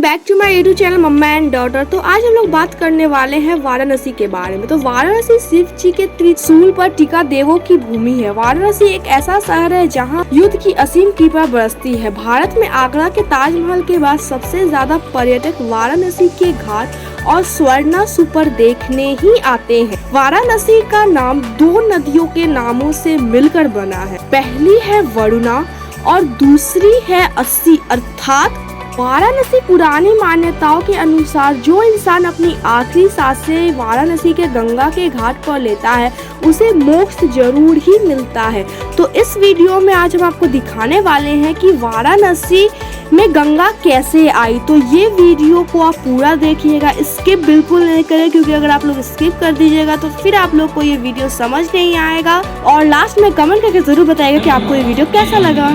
Back to my YouTube channel mamma and daughter. तो आज हम लोग बात करने वाले हैं वाराणसी के बारे में। तो वाराणसी शिव जी के त्रिशूल पर टिका देवों की भूमि है। वाराणसी एक ऐसा शहर है जहां युद्ध की असीम कृपा बरसती है। भारत में आगरा के ताजमहल के बाद सबसे ज्यादा पर्यटक वाराणसी के घाट और स्वर्णा सुपर देखने ही आते हैं। वाराणसी का नाम दो नदियों के नामों से मिलकर बना है। पहली है वरुणा और दूसरी है अस्सी अर्थात वाराणसी। पुरानी मान्यताओं के अनुसार जो इंसान अपनी आखिरी सांसें वाराणसी के गंगा के घाट पर लेता है उसे मोक्ष जरूर ही मिलता है। तो इस वीडियो में आज हम आपको दिखाने वाले हैं कि वाराणसी में गंगा कैसे आई। तो ये वीडियो को आप पूरा देखिएगा, स्किप बिल्कुल नहीं करें, क्योंकि अगर आप लोग स्किप कर दीजिएगा तो फिर आप लोग को ये वीडियो समझ नहीं आएगा। और लास्ट में कमेंट करके जरूर बताइएगा कि आपको ये वीडियो कैसा लगा।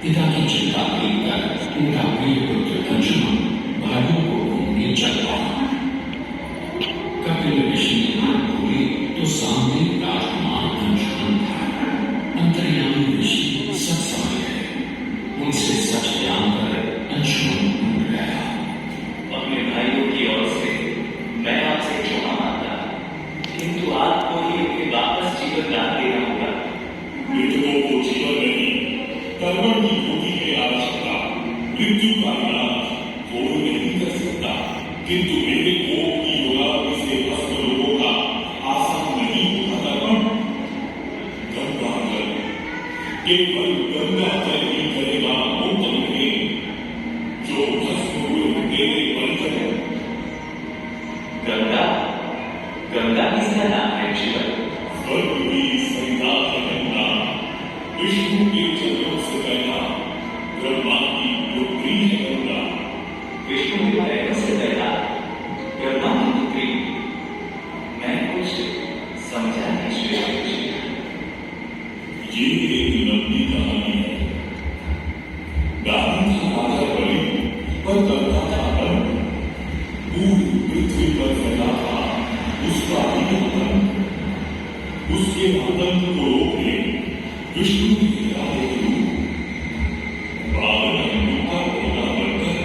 पिता की चिंता देखकर उनका प्रिय पुत्र अंशुमन भाइयों को ढूंढने चल पड़ा। कपिल ऋषि ने आंख खोली तो सामने राजकुमार अंशुमन था। अंतर्यामी ऋषि सबसे किंतु मेरे कोप की युगाग्नि से भस्म लोगों का आसन नहीं होता तर्पण। गंगा जल, केवल गंगा जल ही करेगा मोक्ष में, जो भस्म हुए मेरे बंधन। गंगा, गंगा किसका नाम है जीवन? स्वर्ग की सरिता है गंगा, विष्णु के चरणों से पैदा, ब्रह्मा की पुत्री है गंगा। विष्णु के पैरों से पैदा, ब्रह्मा की पुत्री। मैं कुछ समझा नहीं श्रेष्ठ जी। ये एक लंबी कहानी है। गांधी था राजा बलि, पर करता था बंद। पूरी पृथ्वी पर फैला था उसका ही आतंक। उसके आतंक को रोकने विष्णु की हिदायत हुई। बावन हिंदू का घोड़ा बनकर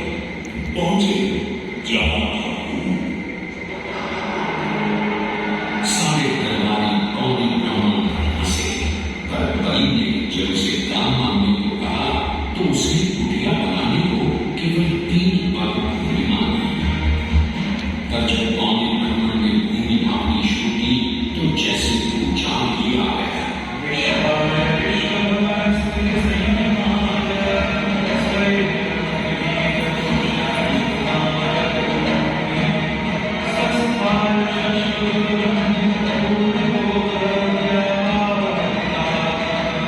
पहुंचे जहां था तू। सारे दरबारी कौड़ी ब्राह्मण हंसे, पर बलि ने जब उसे दान मांगने को कहा तो उसे कुटिया बनाने को केवल 3 पग भूमि मांगी। पर जब कौड़ी ब्राह्मण ने भूमि मांगनी शुरू की तो जैसे भूचाल ही आ गया।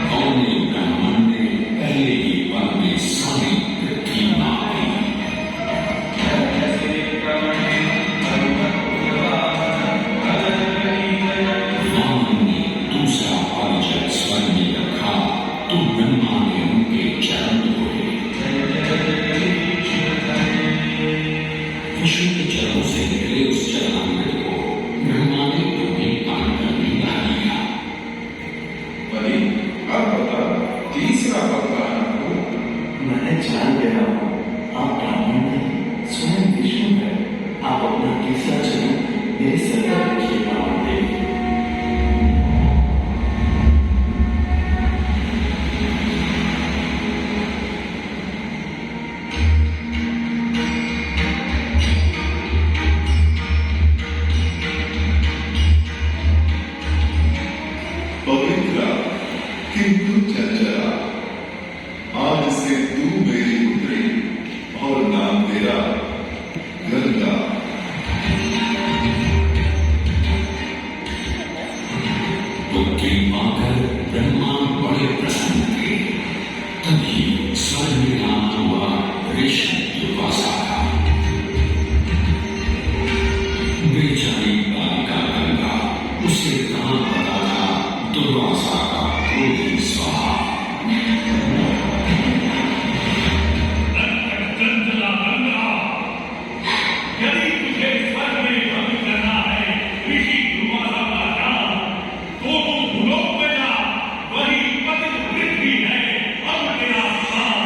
कौड़ी ब्राह्मण ने पहले ही पल में सारी पृथ्वी मार दी। वामन ने दूसरा पल जब स्वर्ग में रखा तो ब्रह्मा ने उनके चरण धोए। विष्णु के चरणों से निकले उस चरणामृत को ब्रह्मा ने उन्हें पान करने डाल दिया। बलि, अब बता, तीसरा पग कहाँ हो? मैं जान गया हूँ, आप ब्राह्मण नहीं, स्वयं विष्णु है। आप अपना तीसरा चरण मेरे सर पर रखिए ब्राह्मण देव। पवित्रा, किंतु चंचला, आज से तू मेरी पुत्री और नाम तेरा गंगा। पुत्री पाकर ब्रह्मा बड़े प्रसन्न थे। तभी स्वर्ग में नाम हुआ ऋषि दुर्वासा का। बेचारी बालिका गंगा, उसे कहाँ पता था दुर्वासा का क्रोधी स्वभाव। चंचला गंगा, यदि तुझे स्वर्ग में भंग करना है ऋषि दुर्वासा का नाम, तो तुम भूलोक में जा, वही पतित पृथ्वी है, अब तेरा स्थान।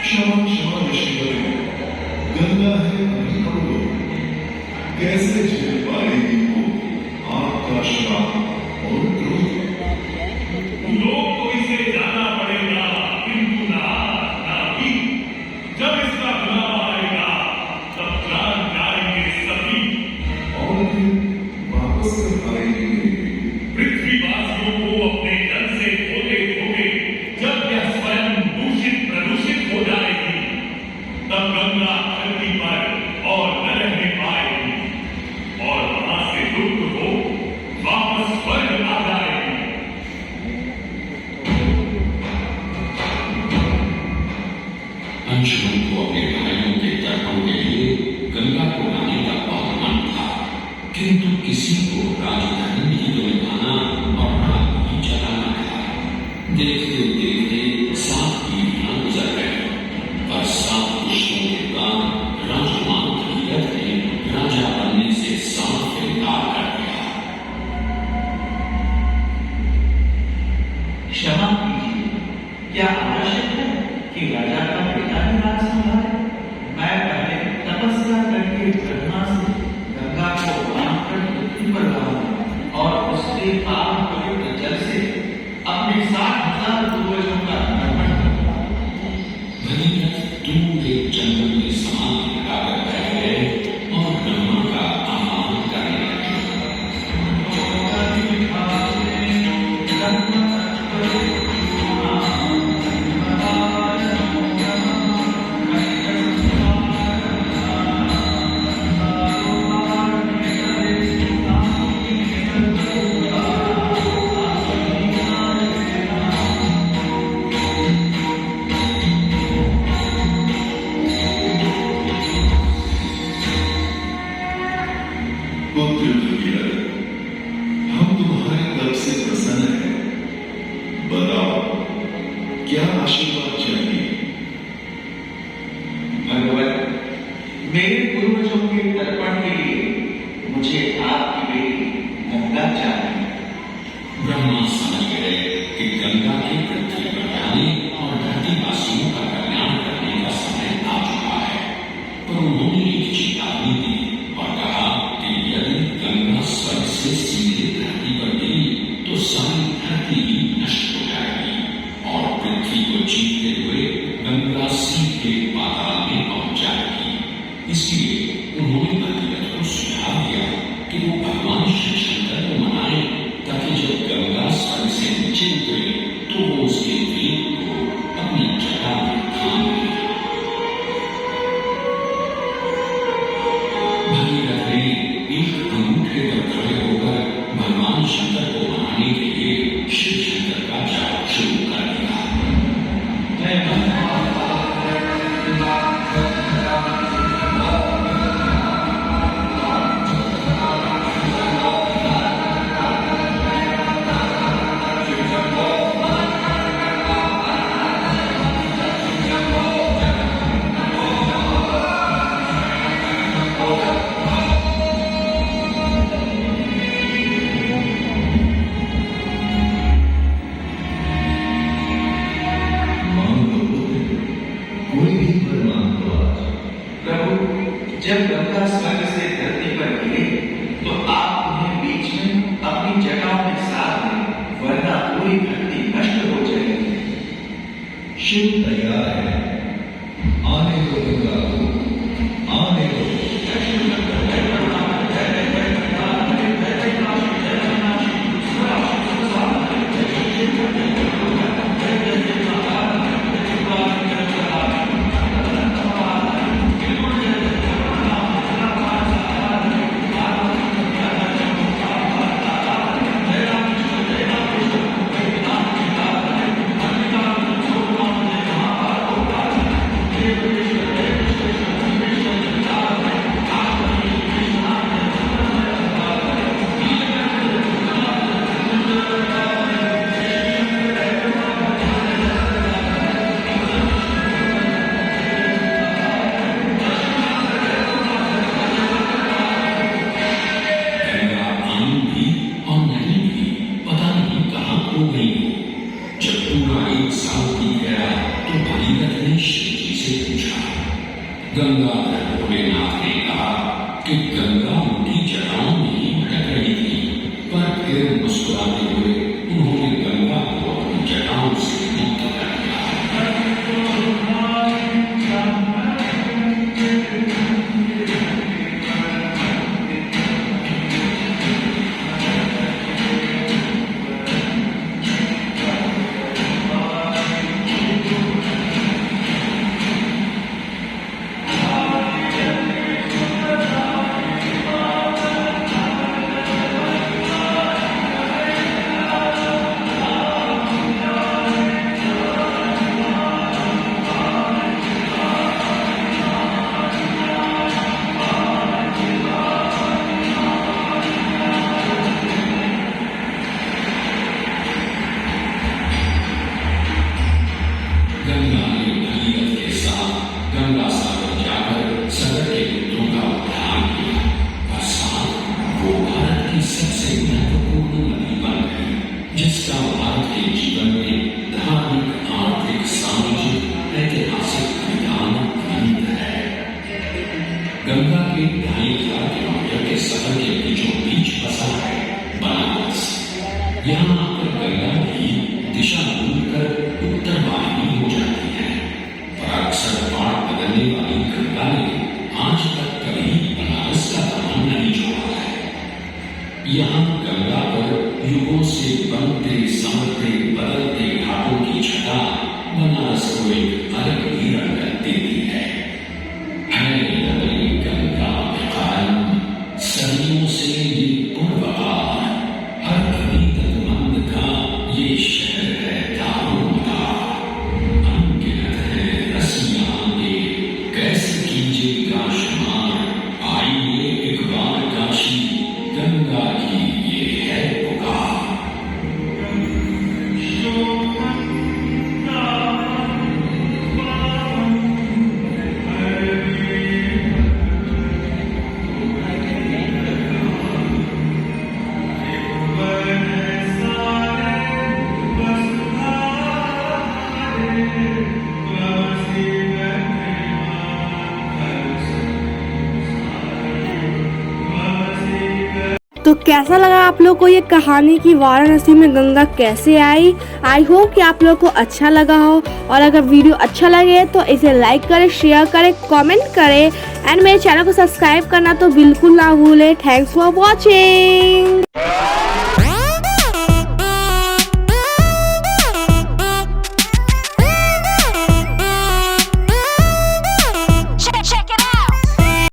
क्षमा क्षमा ऋषिवर्य, गंगा है वही हम लोग। कैसे झेल पाएगी वो आपका श्राप और क्रोध? लोग को इसे जाना पड़ेगा, किंतु ना भी। जब इसका बुलावा आएगा, तब जान जाएंगे सभी। और फिर वापस कर आएगी मेरी बेटी। पृथ्वीवासियों को अपने जल से धोते धोते जब यह स्वयं दूषित प्रदूषित हो जाएगी, तब गंगा धरती पर और न रहने पाएगी, और वहां से लुप्त हो वापस स्वर्ग आ जाएगी। अंशुमन को अपने भाइयों के तर्पण के लिए गंगा को लाने का बहुत मन था, किंतु किसी को राजधर्म ही तो निभाना और रात ही चलाना था। देखते देखते 7 पीढ़ियां गुजर गई, पर 7 पुरुषों के बाद राजकुमार धीरज ने राजा बनने से साफ इनकार कर दिया। क्षमा कीजिए, क्या आवश्यक है कि राजा का पिता ही राज संभाले? मैं पहले तपस्या करके ब्रह्मा से गंगा को पान कर पृथ्वी पर लाऊं और उसके पावन पवित्र जल से अपने 60,000 पूर्वजों का तर्पण करूं। भगीरथ दूर एक जंगल में समाधि लगाकर मेरे पूर्वजों के तर्पण के लिए मुझे आपकी बेटी गंगा चाहिए। ब्रह्मा समझ गए कि गंगा के पृथ्वी पर जाने और धरतीवासियों का कल्याण करने का समय आ चुका है, पर उन्होंने एक चेतावनी दी और कहा कि यदि गंगा स्वर्ग से सीधे धरती पर गिरी तो सारी धरती ही नष्ट हो जाएगी और पृथ्वी को जीतते हुए गंगा सीधे पाताल में पहुंच जाएगी। इसलिए उन्होंने भगीरथ को सुझाव दिया कि वो भगवान शिव शंकर को मनाए ताकि जब गंगा स्वर्ग से नीचे उतरे तो वो उसके वेग को अपनी जटा में थाम ले। भगीरथ ने एक अंगूठे पर खड़े होकर भगवान शंकर को मनाने के लिए शिव शंकर का जाप शुरू कर दिया। जब गंगा स्वर्ग से धरती पर गिरे तो आप उन्हें बीच में अपनी जटाओं में साथ लें, वरना पूरी धरती नष्ट हो जाएगी। शिव तैयार है, आने दो गंगा को, आने दो। गंगाधर भोलेनाथ ने कहा कि गंगा उनकी जटाओं में ही भटक रही थी, पर फिर मुस्कुराते हुए उन्होंने गंगा को अपनी जटाओं से मुक्त कर दिया। जिसका भारत के जीवन में धार्मिक, आर्थिक, सामाजिक, ऐतिहासिक परिणाम निहित है। गंगा के 2.5 किलोमीटर के शहर के बीचों बीच बसा है बनारस। यहाँ आकर गंगा की दिशा भूलकर उत्तर वाहिनी हो जाती है, पर अक्सर बाढ़ बदलने वाली गंगा ने आज तक कभी बनारस का दामन नहीं छोड़ा है। यहाँ गंगा पर युगों से बनते, संवरते, बदलते घाटों की छटा बनारस को एक अलग ही रंगत देती है। नगरी गंगा में कायम सदियों से ये पूर्वकार, हर अभिगत का ये शहर है दारोमदार। अनगिनत है रसियां के, कैसे कीजिएगा शुमार। आइए एक बार काशी, गंगा की ये है पुकार। तो कैसा लगा आप लोग को ये कहानी कि वाराणसी में गंगा कैसे आई। आई होप कि आप लोग को अच्छा लगा हो, और अगर वीडियो अच्छा लगे तो इसे लाइक करें, शेयर करें, कमेंट करें एंड मेरे चैनल को सब्सक्राइब करना तो बिल्कुल ना भूलें। Thanks for watching.